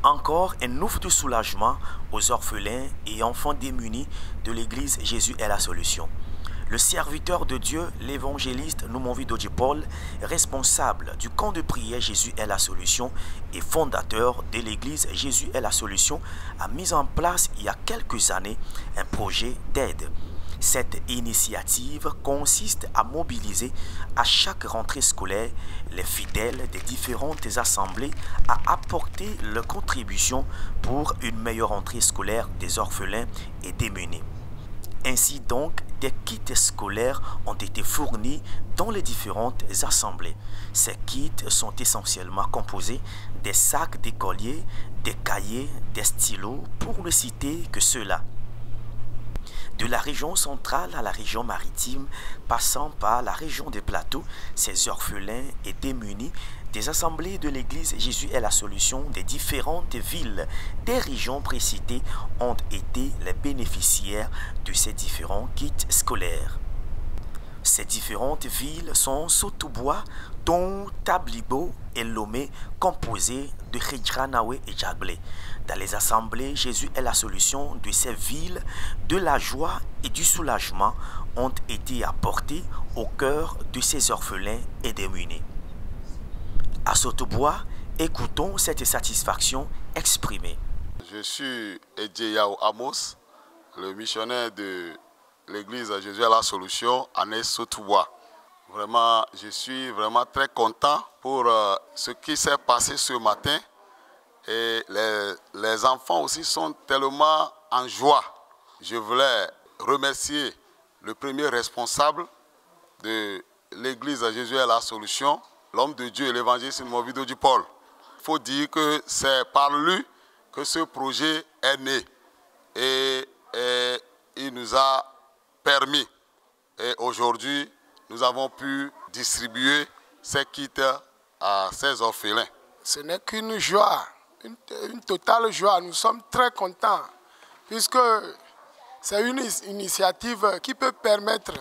Encore un ouf de soulagement aux orphelins et enfants démunis de l'église Jésus est la solution. Le serviteur de Dieu, l'évangéliste Noumonvi Dodji Paul, responsable du camp de prière Jésus est la solution et fondateur de l'église Jésus est la solution, a mis en place il y a quelques années un projet d'aide. Cette initiative consiste à mobiliser à chaque rentrée scolaire les fidèles des différentes assemblées à apporter leur contribution pour une meilleure rentrée scolaire des orphelins et démunis. Ainsi donc, des kits scolaires ont été fournis dans les différentes assemblées. Ces kits sont essentiellement composés des sacs d'écoliers, des cahiers, des stylos, pour ne citer que ceux-là. De la région centrale à la région maritime, passant par la région des plateaux, ces orphelins et démunis, des assemblées de l'église Jésus est la solution des différentes villes des régions précitées ont été les bénéficiaires de ces différents kits scolaires. Ces différentes villes sont Sotoubois, dont Tablibo et Lomé, composés de Khidjranawe et Djaglé. Dans les assemblées, Jésus est la solution de ces villes, de la joie et du soulagement ont été apportés au cœur de ces orphelins et démunis. À Sotoubois, écoutons cette satisfaction exprimée. Je suis Edjeyao Amos, le missionnaire de l'église Jésus est la solution à Sotoubois. Vraiment, je suis vraiment très content pour ce qui s'est passé ce matin. Et les enfants aussi sont tellement en joie. Je voulais remercier le premier responsable de l'église Jésus est la solution, l'homme de Dieu et l'évangéliste Noumonvi Dodji Paul. Il faut dire que c'est par lui que ce projet est né. Et il nous a permis. Et aujourd'hui, nous avons pu distribuer ces kits à ces orphelins. Ce n'est qu'une joie, une totale joie. Nous sommes très contents puisque c'est une initiative qui peut permettre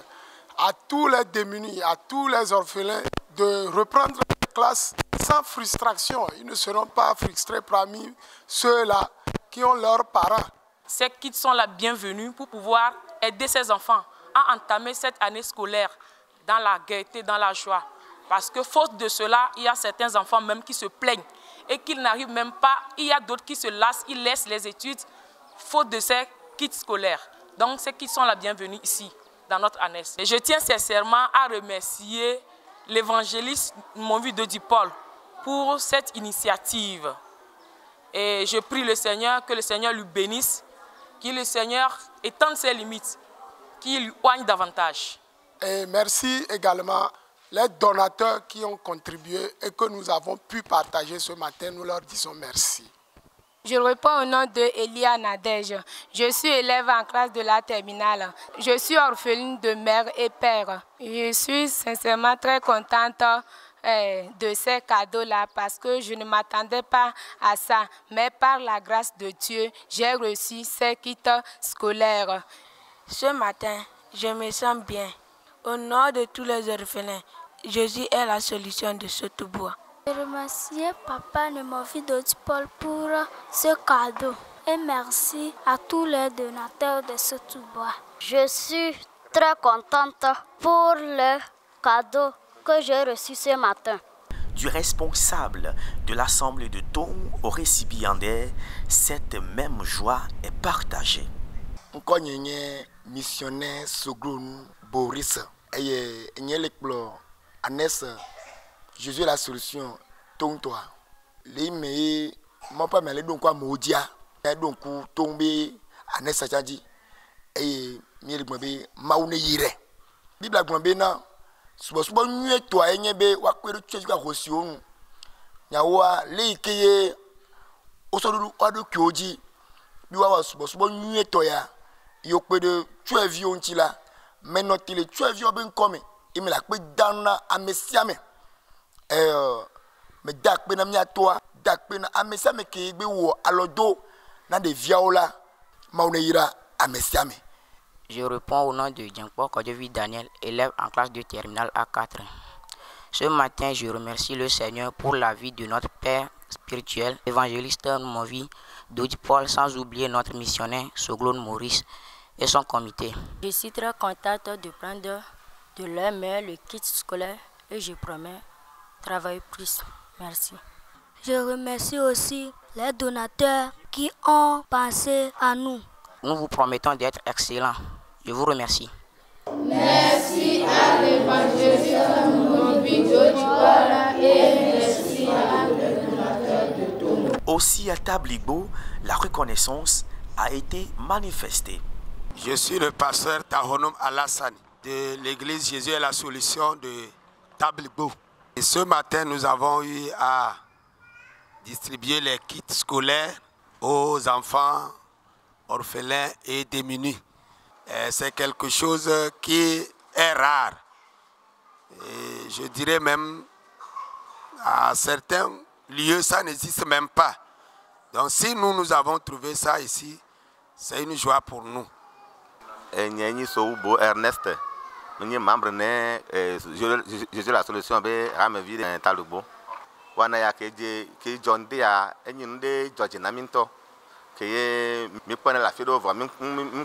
à tous les démunis, à tous les orphelins de reprendre les classes sans frustration. Ils ne seront pas frustrés parmi ceux-là qui ont leurs parents. Ces kits sont la bienvenue pour pouvoir aider ces enfants à entamer cette année scolaire dans la gaieté, dans la joie. Parce que faute de cela, il y a certains enfants même qui se plaignent et qu'ils n'arrivent même pas. Il y a d'autres qui se lassent, ils laissent les études faute de ces kits scolaires. Donc ces kits sont la bienvenue ici, dans notre année. Et je tiens sincèrement à remercier l'évangéliste Noumonvi Dodji Paul pour cette initiative. Et je prie le Seigneur, que le Seigneur lui bénisse, que le Seigneur étende ses limites, qu'il lui oigne davantage. Et merci également les donateurs qui ont contribué et que nous avons pu partager ce matin. Nous leur disons merci. Je réponds au nom de Elia Nadège. Je suis élève en classe de la terminale. Je suis orpheline de mère et père. Je suis sincèrement très contente de ces cadeaux-là parce que je ne m'attendais pas à ça. Mais par la grâce de Dieu, j'ai reçu ces kits scolaires. Ce matin, je me sens bien. Au nom de tous les orphelins, Jésus est la solution de Sotoubois. Je remercie Papa Noumonvi Dodji Paul pour ce cadeau et merci à tous les donateurs de Sotoubois. Je suis très contente pour le cadeau que j'ai reçu ce matin. Du responsable de l'assemblée de dons au récipiendaire, cette même joie est partagée. Missionnaire Soglon Boris et Nyeleklo Anes Jésus est la solution ton toi les mais mon pas mais donc quoi modia donc tomber Anes Sachadi et mieli gbe maune yire Bible gbe na subo nwe to enyebe wa kwere tcheju ka hosion nyawa le keye osodu adu kyoji biwa wa subo nwe to ya yo pe de tu avion ti la maintenant il tu avion ben comme il me la pe dans amesiame me dak pe na mia toi dak pe na amesiame ke gbe wo alodo na de viola maunira amesiame. Je réponds au nom de Djangpo Kodjovi Daniel, élève en classe de terminale A4. Ce matin, je remercie le Seigneur pour la vie de notre Père spirituel, évangéliste Movi Dodi Paul, sans oublier notre missionnaire Soglone Maurice et son comité. Je suis très contente de prendre de leur main le kit scolaire et je promets travailler plus. Merci. Je remercie aussi les donateurs qui ont pensé à nous. Nous vous promettons d'être excellents. Je vous remercie. Merci à l'évangéliste Movi Dodi Paul et merci à les donateurs de tout. Aussi à Tabligbo, la reconnaissance a été manifestée. Je suis le pasteur Tahonom Alassane de l'église Jésus est la solution de Tabligbo. Et ce matin, nous avons eu à distribuer les kits scolaires aux enfants orphelins et démunis. C'est quelque chose qui est rare. Et je dirais même, à certains lieux, ça n'existe même pas. Donc si nous avons trouvé ça ici, c'est une joie pour nous. Ernest, je suis membre de Jésus la solution de Rameville et Talubo. Wana ya ke John Dia enyi de George Naminto ke mi pone la fido vo mi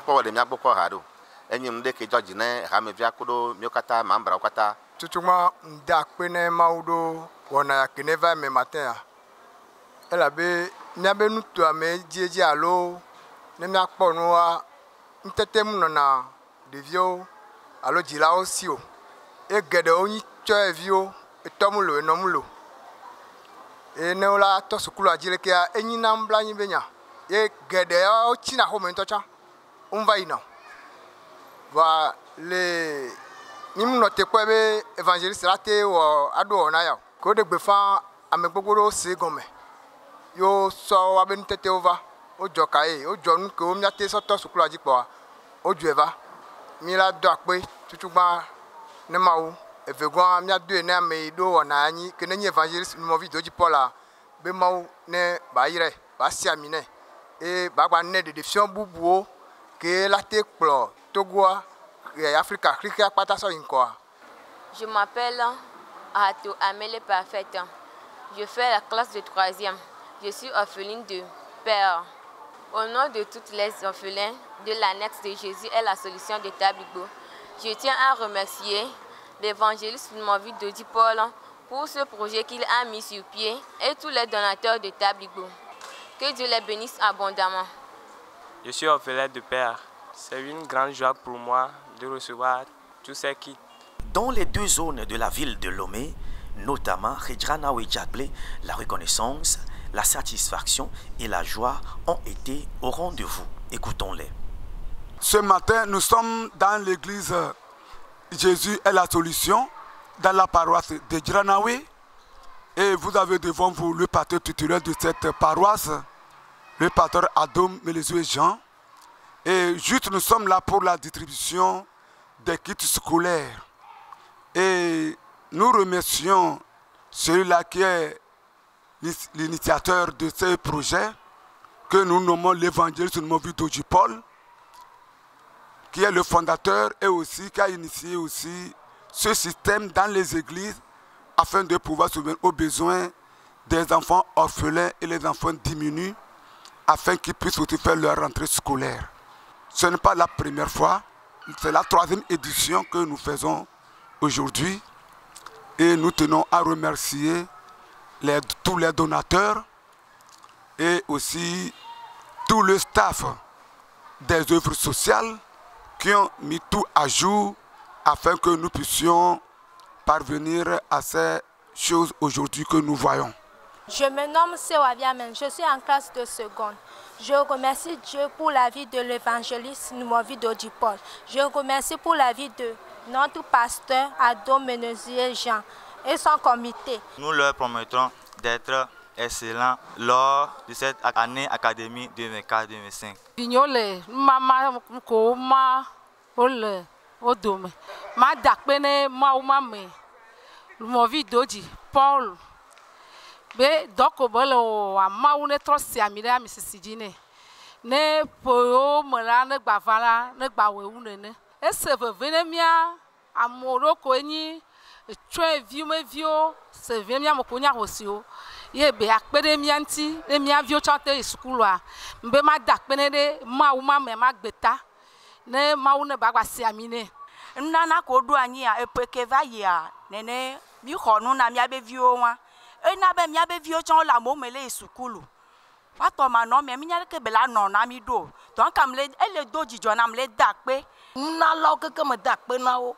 ko de mi agboko hado enyi de ke George na Rameville akodo mi okata mambra okata tutuma nda pene maudo wana ya ke neva me matin ya ela be nyabe nutu ame jeje alo ne mi akpo no wa ntete mu na devio alo jila osio e gede onyi cho evio etomulo enomulo e ne ola to sukulu ajire ke enyi na mbla nyi benya e gede o china ho me ntocha umva ina va le nimu no te ko be evangeliste late wo ado na ya ko de gbefa amegbogoro se gome yo so wa be ntete over ojo kai ojo nu ke o mi ate so to sukulu ajipo ojo eva mi la do ape tutugba ne mawo evegwa mi ado ene ame do wona anyi ke nenye evangelist Movi Dodi Paul be mawo ne ba yire ba si amine e ba gba ne de defion bubuo ke la te kplo togoa Africa krika pata so inko. Je m'appelle Ato Amele Parfaite. Je fais la classe de 3e. Je suis orpheline de père. Au nom de toutes les orphelins de l'annexe de Jésus est la solution de Tabligbo, je tiens à remercier l'évangéliste Movi Dodi Paul pour ce projet qu'il a mis sur pied et tous les donateurs de Tabligbo. Que Dieu les bénisse abondamment. Je suis orphelin de père. C'est une grande joie pour moi de recevoir tous ces kits. Dans les deux zones de la ville de Lomé, notamment Redjana et Djablé, la reconnaissance, la satisfaction et la joie ont été au rendez-vous. Écoutons-les. Ce matin, nous sommes dans l'église Jésus est la solution, dans la paroisse de Djranaoui. Et vous avez devant vous le pasteur titulaire de cette paroisse, le pasteur Adom Melezoué Jean. Et juste nous sommes là pour la distribution des kits scolaires. Et nous remercions celui-là qui est l'initiateur de ce projet, que nous nommons l'évangéliste Movi Dodi Paul, qui est le fondateur et aussi qui a initié aussi ce système dans les églises afin de pouvoir subvenir aux besoins des enfants orphelins et les enfants diminués afin qu'ils puissent aussi faire leur rentrée scolaire. Ce n'est pas la première fois, c'est la 3e édition que nous faisons aujourd'hui et nous tenons à remercier tous les donateurs et aussi tout le staff des œuvres sociales qui ont mis tout à jour afin que nous puissions parvenir à ces choses aujourd'hui que nous voyons. Je me nomme Sewa Biamen, je suis en classe de seconde. Je remercie Dieu pour la vie de l'évangéliste Movi Dodi Paul. Je remercie pour la vie de notre pasteur Adom Melezoué Jean et son comité. Nous leur promettons d'être excellents lors de cette année académique 2004-2005. Vignole, maman, ma ole, odome, ma dakpene, ma umame, Movi Dodi Paul. Be doko bolo wa ma une trosi amira misisidine ne poyo mala ne gbavala ne gbawe une ne ese vevene mia amoro ko enyi tsoe viwo se vie mia mo ko nya hosiwo ye be akpede mia nti le mia viwo tsote sukulu mbe ma da kpene de mawu ma me ma gbeta ne mawu ne ba gba si amine nana ko do anyi a epeke va ya nene mi khonu na mia be viwo wa ena be mia be viwo tson la mo mele sukulu pato ma no me mi nya ke be la no na mi do donc am le ele do jijo na mle da pe na law ke me da pe na o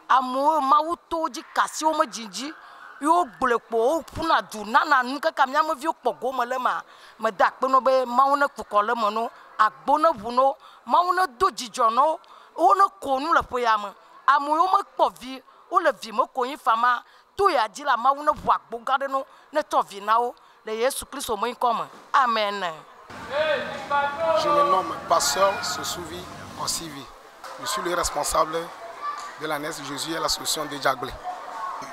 amu mawu to ji kasi o mo jinji yo gblepo puna du nana nu ke kam nya mo vi pogo mo le ma me da pe no be mawu na kuko le mo no agbo na bu no mawu na do jijo no o no ko nu le po ya mo amu yo mo po vi o le vi mo ko yin fama to ya ji la mawu na bu agbo gade no ne to vi na o le Yesu Christ o mo comme amen. Je me nomme Pasteur Sosouvi Osivi. Je suis le responsable de la NES Jésus et la solution de Djaglé.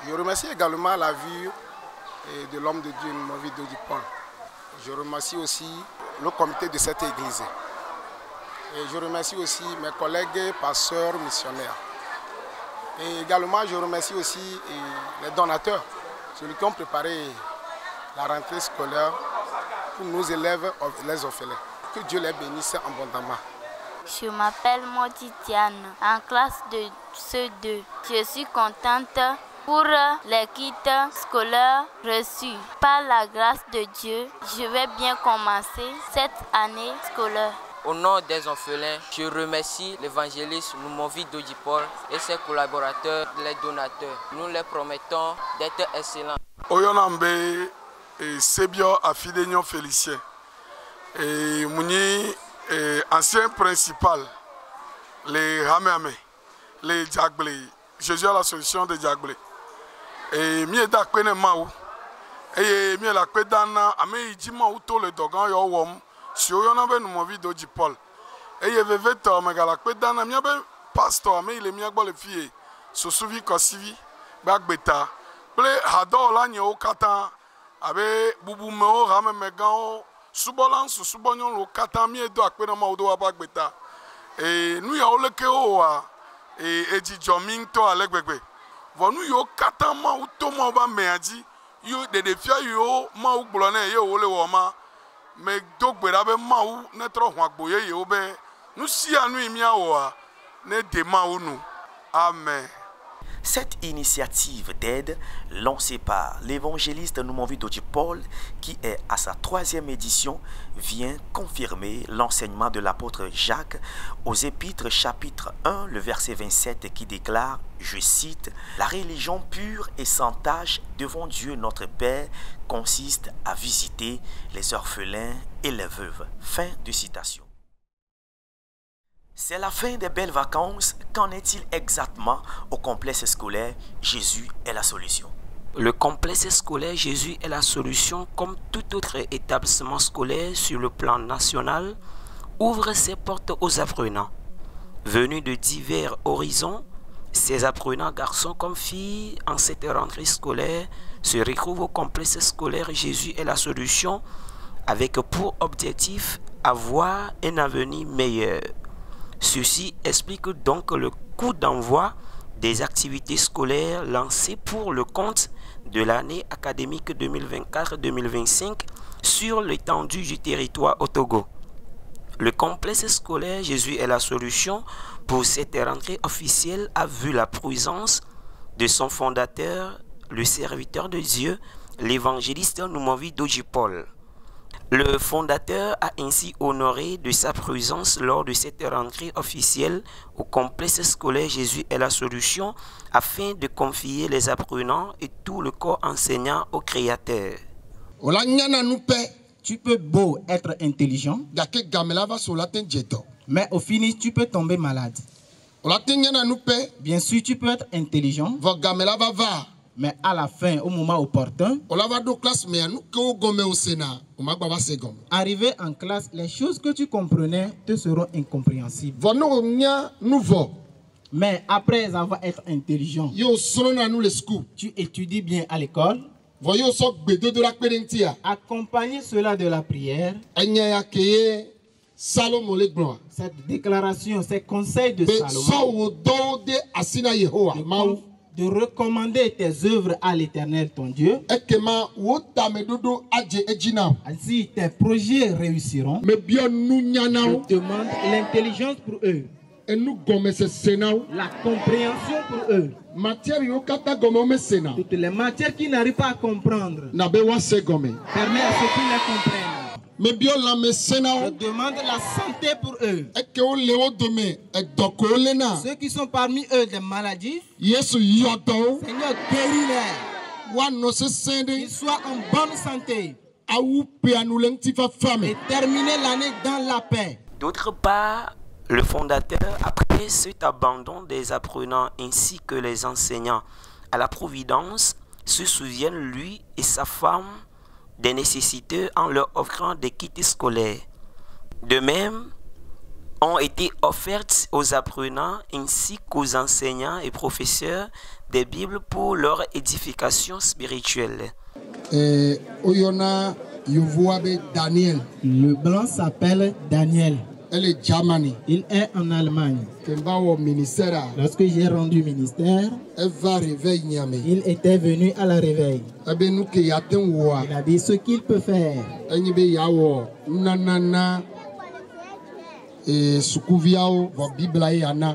Je remercie également la vie de l'homme de Dieu, Movi Dodipol. Je remercie aussi le comité de cette église. Et je remercie aussi mes collègues pasteurs missionnaires. Et également, je remercie aussi les donateurs, ceux qui ont préparé la rentrée scolaire pour nos élèves, les orphelins. Que Dieu les bénisse abondamment. Je m'appelle Motitiane, en classe de CE2. Je suis contente pour les kits scolaires reçus. Par la grâce de Dieu, je vais bien commencer cette année scolaire. Au nom des orphelins, je remercie l'évangéliste Noumovi Dodipol et ses collaborateurs, les donateurs. Nous les promettons d'être excellents. Oyonambe et Sebio Afidenion Félicien. Et Mouni, ancien principal, les Hamame, les Djaglé, Jésus à la solution de Djaglé. Et Mieda Kwene Maou, et Miela Kwedana, Ame Ijima Uto le Dogan Yo Wom, si Oyonambe Noumovi Dodipol. Et Yeveveto, Megala Kwedana, Miabe Pastor, mais il est miagbo le fille, Sosouvi Kosivi, Bagbeta, Ple Hado Lanyo Katan, Abe Bubumeo, Rame Megao, Subolan, Subonyon, le Katami et Doakpena Maudo Abagbeta. Et nous y a le Keoa, et Edi Joming to Alegbegbe. Nous y a Katama ou Toma Meadi, you de défia yo, Mau Blonnet, yo, le Wama, mais Dogberabe Mau, Netro Wagboye, Yobe, nous si à nous y miaoa, ne demaou nous. Amen. Cette initiative d'aide lancée par l'évangéliste Noumovi Dodipol, qui est à sa 3e édition, vient confirmer l'enseignement de l'apôtre Jacques aux Épîtres chapitre 1, le verset 27 qui déclare, je cite, « La religion pure et sans tache devant Dieu notre Père consiste à visiter les orphelins et les veuves. » Fin de citation. C'est la fin des belles vacances. Qu'en est-il exactement au complexe scolaire Jésus est la solution? Le complexe scolaire Jésus est la solution, comme tout autre établissement scolaire sur le plan national, ouvre ses portes aux apprenants. Venus de divers horizons, ces apprenants, garçons comme filles, en cette rentrée scolaire, se retrouvent au complexe scolaire Jésus est la solution, avec pour objectif avoir un avenir meilleur. Ceci explique donc le coup d'envoi des activités scolaires lancées pour le compte de l'année académique 2024-2025 sur l'étendue du territoire au Togo. Le complexe scolaire Jésus est la solution pour cette rentrée officielle a vu la présence de son fondateur, le serviteur de Dieu, l'évangéliste Noumovi Dodipol. Le fondateur a ainsi honoré de sa présence lors de cette rentrée officielle au complexe scolaire Jésus est la solution afin de confier les apprenants et tout le corps enseignant au Créateur. Tu peux beau être intelligent, mais au fini tu peux tomber malade. Bien sûr tu peux être intelligent, mais à la fin, au moment opportun, arrivé en classe, les choses que tu comprenais te seront incompréhensibles. Mais après avoir été intelligent, tu étudies bien à l'école, accompagner cela de la prière, cette déclaration, ces conseils de Salomon, de recommander tes œuvres à l'Éternel ton Dieu. Ainsi tes projets réussiront. Je demande l'intelligence pour eux. La compréhension pour eux. Toutes les matières qui n'arrivent pas à comprendre. Permets à ceux qui les comprennent. Je demande la santé pour eux. Ceux qui sont parmi eux des maladifs, Seigneur, guéris-les. Qu'ils soient en bonne santé. Et terminer l'année dans la paix. D'autre part, le fondateur, après cet abandon des apprenants ainsi que les enseignants à la providence, se souviennent, lui et sa femme, des nécessités en leur offrant des kits scolaires. De même, ont été offertes aux apprenants ainsi qu'aux enseignants et professeurs des Bibles pour leur édification spirituelle. Le blanc s'appelle Daniel. Il est en Allemagne. Lorsque j'ai rendu ministère, il était venu à la réveil. Il a dit ce qu'il peut faire.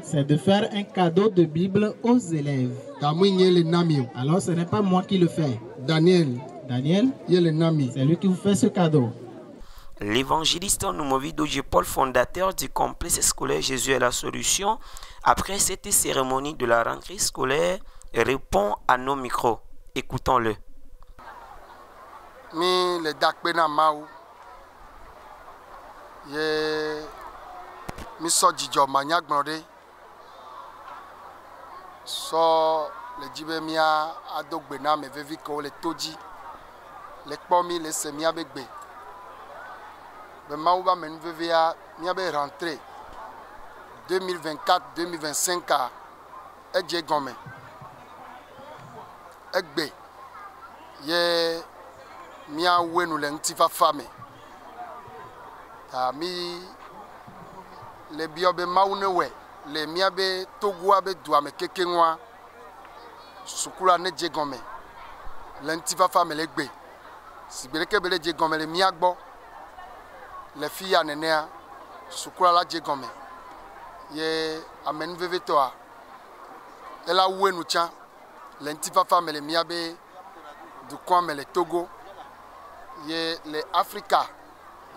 C'est de faire un cadeau de Bible aux élèves. Alors ce n'est pas moi qui le fais. Daniel, c'est lui qui vous fait ce cadeau. L'évangéliste Noumovi Dodjipol, fondateur du complexe scolaire Jésus est la solution, après cette cérémonie de la rentrée scolaire, répond à nos micros. Écoutons-le. Mi le dakpena mawu ye mi so dzidzɔ manyagblɔɖe so le dzi be mia ado gbe na ame vevi ke wo le to dzi le kpɔ mi le se mia be gbe be mawu be amenuvevia mia be rentrée 2024-2025 a edze gɔme egbe ye mia wenu le ŋutifafa me ta mi le biɔ be mawu ne wɔ le mia be togoa be dua me kekeŋua sukula ne dze gɔme le ŋutifafa me le gbe sigbe ɖeke be le dze gɔme le mia gbɔ le fi ya nenea sukula la dze gɔme ye amenuvevetɔa ela wenu tsã le ŋutifafa me le mia be dukɔa me le Togo ye le Afrika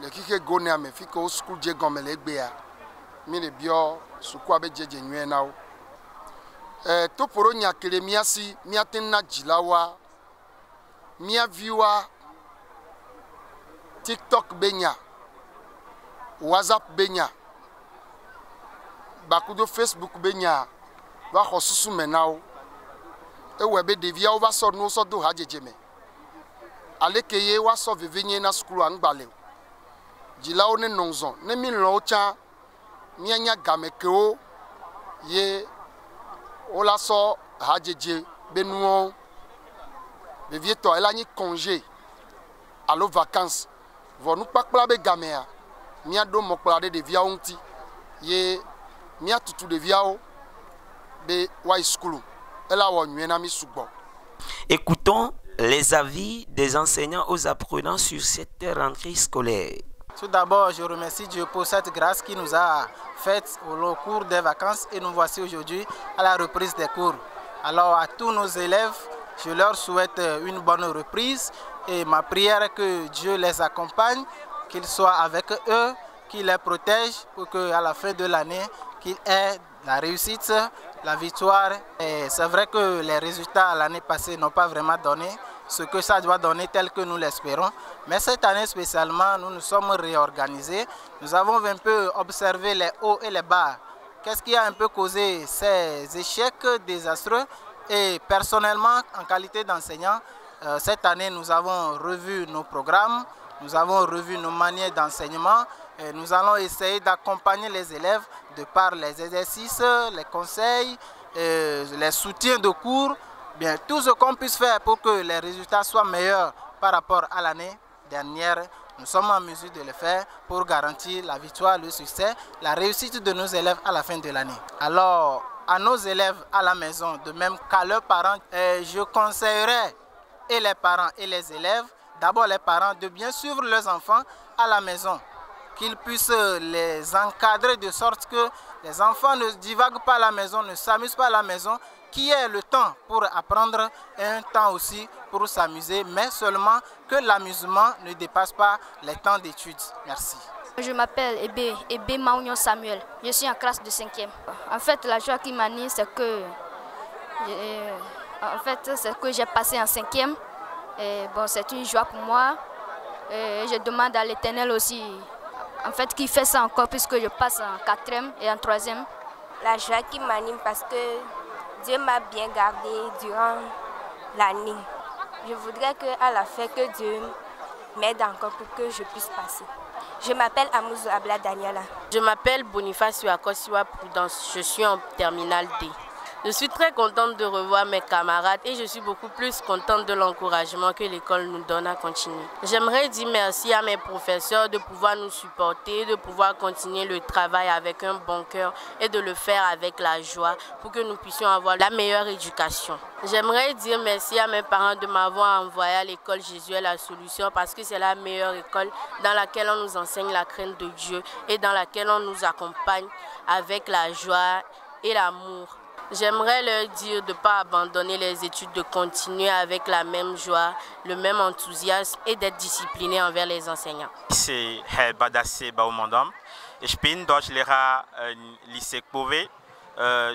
le xixe gonea me fi ke wo sukulu dze gɔme le egbea mi le biɔ sukua be dzedze nyuie na wo toporo nya ke le mia si miate na dzilawoa mia viwoa TikTok be nya WhatsApp be nya bakudo Facebook be nya va xɔ susu me na wo ewɔe be ɖeviawo va sɔ nuwo sɔ do ha dzedze me aleke ye wa sɔ vivinye na sukulu aŋgbale dzilawo ne nɔ zɔ ne mi lɔ wo tsã mianya game kewo ye wola sɔ ha dzedze be nuwo vevietɔ ela nyi congé alo vacances vɔ nukpakpla be gamea miaɖo mɔkplɔ ɖe ɖeviawo ŋuti ye miatutu ɖeviawo be woayi sukulu ela wɔ nyuie na mi sugbɔ. Écoutons les avis des enseignants aux apprenants sur cette rentrée scolaire. Tout d'abord, je remercie Dieu pour cette grâce qui nous a faite au cours des vacances et nous voici aujourd'hui à la reprise des cours. Alors à tous nos élèves, je leur souhaite une bonne reprise et ma prière est que Dieu les accompagne, qu'il soit avec eux, qu'il les protège pour qu'à la fin de l'année, qu'ils aient la réussite, la victoire. Et c'est vrai que les résultats l'année passée n'ont pas vraiment donné ce que ça doit donner tel que nous l'espérons. Mais cette année spécialement, nous nous sommes réorganisés. Nous avons un peu observé les hauts et les bas. Qu'est-ce qui a un peu causé ces échecs désastreux? Et personnellement, en qualité d'enseignant, cette année, nous avons revu nos programmes, nous avons revu nos manières d'enseignement. Et nous allons essayer d'accompagner les élèves de par les exercices, les conseils, les soutiens de cours. Bien, tout ce qu'on puisse faire pour que les résultats soient meilleurs par rapport à l'année dernière, nous sommes en mesure de le faire pour garantir la victoire, le succès, la réussite de nos élèves à la fin de l'année. Alors, à nos élèves à la maison, de même qu'à leurs parents. Je conseillerais et les parents et les élèves, d'abord les parents, de bien suivre leurs enfants à la maison, qu'ils puissent les encadrer de sorte que les enfants ne divaguent pas à la maison, ne s'amusent pas à la maison, qu'il y ait le temps pour apprendre et un temps aussi pour s'amuser, mais seulement que l'amusement ne dépasse pas les temps d'études. Merci. Je m'appelle Ebe Maunion Samuel, je suis en classe de 5e. En fait, la joie qui m'anime, c'est que, j'ai passé en 5e. Et bon, c'est une joie pour moi. Et je demande à l'Éternel aussi, en fait, qu'il fait ça encore puisque je passe en 4e et en 3e. La joie qui m'anime parce que Dieu m'a bien gardé durant l'année. Je voudrais qu'à la fin, que Dieu m'aide encore pour que je puisse passer. Je m'appelle Amouzou Abla Daniela. Je m'appelle Boniface Akosiwa Prudence. Je suis en terminale D. Je suis très contente de revoir mes camarades et je suis beaucoup plus contente de l'encouragement que l'école nous donne à continuer. J'aimerais dire merci à mes professeurs de pouvoir nous supporter, de pouvoir continuer le travail avec un bon cœur et de le faire avec la joie pour que nous puissions avoir la meilleure éducation. J'aimerais dire merci à mes parents de m'avoir envoyé à l'école Jésus est la solution parce que c'est la meilleure école dans laquelle on nous enseigne la crainte de Dieu et dans laquelle on nous accompagne avec la joie et l'amour. J'aimerais leur dire de ne pas abandonner les études, de continuer avec la même joie, le même enthousiasme et d'être discipliné envers les enseignants. C'est Herr Badassé Baumondam. Ich bin Deutschlehrer Lycée Kpove.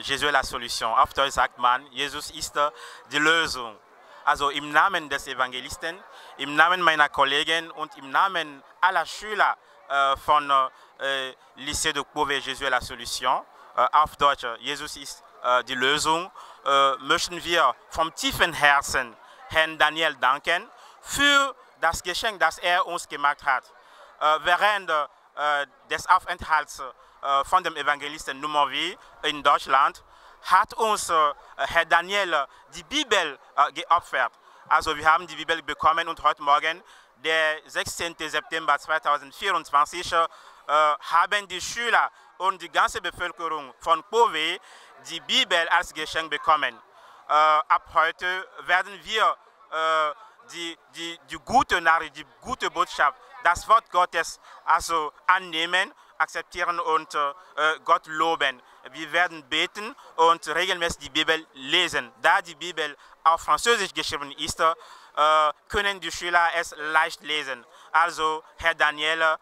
Jésus ist la Solution. Auf Deutsch sagt man, Jesus ist die Lösung. Also im Namen des Evangelisten, im Namen meiner Kollegen und im Namen aller Schüler von Lycée de Kpove, Jésus ist la Solution. Auf Deutsch, Jesus ist die Lösung, möchten wir vom tiefen Herzen Herrn Daniel danken für das Geschenk, das er uns gemacht hat. Während des Aufenthalts von dem Evangelisten Numovi in Deutschland hat uns Herr Daniel die Bibel geopfert. Also wir haben die Bibel bekommen und heute Morgen, der 16. September 2024, haben die Schüler und die ganze Bevölkerung von Kpove die Bibel als Geschenk bekommen. Ab heute werden wir die gute Nachricht, die gute Botschaft, das Wort Gottes also annehmen, akzeptieren und Gott loben. Wir werden beten und regelmäßig die Bibel lesen. Da die Bibel auf Französisch geschrieben ist, können die Schüler es leicht lesen. Also Herr Daniel,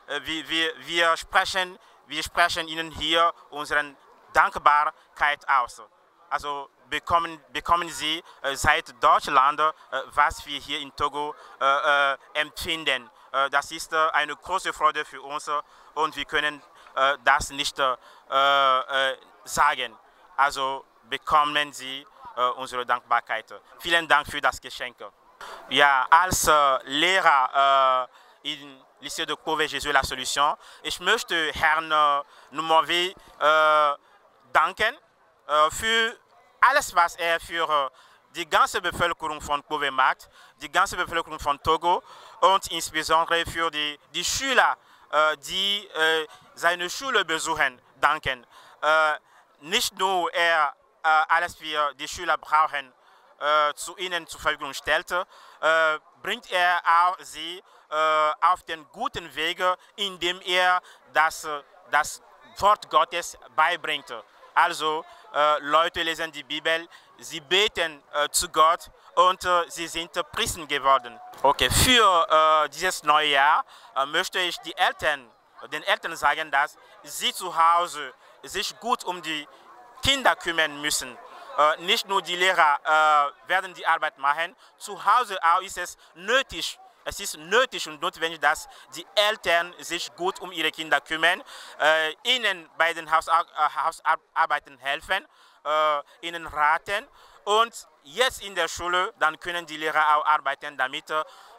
wir sprechen Ihnen hier unsere Dankbarkeit aus. Also bekommen Sie seit Deutschland, was wir hier in Togo empfinden. Das ist eine große Freude für uns und wir können das nicht sagen. Also bekommen Sie unsere Dankbarkeit. Vielen Dank für das Geschenk. Ja, als Lehrer im Lycée de Kpove, Jésus la Solution, ich möchte Herrn Numovi danken für alles, was er für die ganze Bevölkerung von Kpove macht, die ganze Bevölkerung von Togo und insbesondere für die Schüler, die seine Schule besuchen, danken. Nicht nur er alles für die Schüler brauchen, zu ihnen zur Verfügung stellt, bringt er auch sie auf den guten Weg, indem er das Wort Gottes beibringt. Also Leute lesen die Bibel, sie beten zu Gott und sie sind Christen geworden. Okay, für dieses neue Jahr möchte ich den Eltern sagen, dass sie zu Hause sich gut um die Kinder kümmern müssen. Nicht nur die Lehrer werden die Arbeit machen, zu Hause auch ist es nötig. Es ist nötig und notwendig, dass die Eltern sich gut um ihre Kinder kümmern, ihnen bei den Hausarbeiten helfen, ihnen raten und jetzt in der Schule, dann können die Lehrer auch arbeiten, damit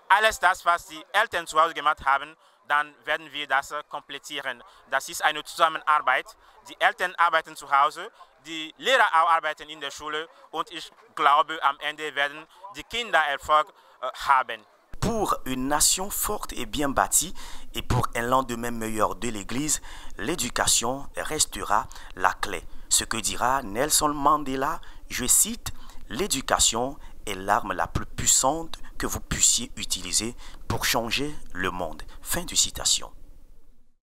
alles das, was die Eltern zu Hause gemacht haben, dann werden wir das komplettieren. Das ist eine Zusammenarbeit. Die Eltern arbeiten zu Hause, die Lehrer auch arbeiten in der Schule und ich glaube, am Ende werden die Kinder Erfolg haben. Pour une nation forte et bien bâtie et pour un lendemain meilleur de l'Église, l'éducation restera la clé. Ce que dira Nelson Mandela, je cite, « L'éducation est l'arme la plus puissante que vous puissiez utiliser pour changer le monde. » Fin de citation.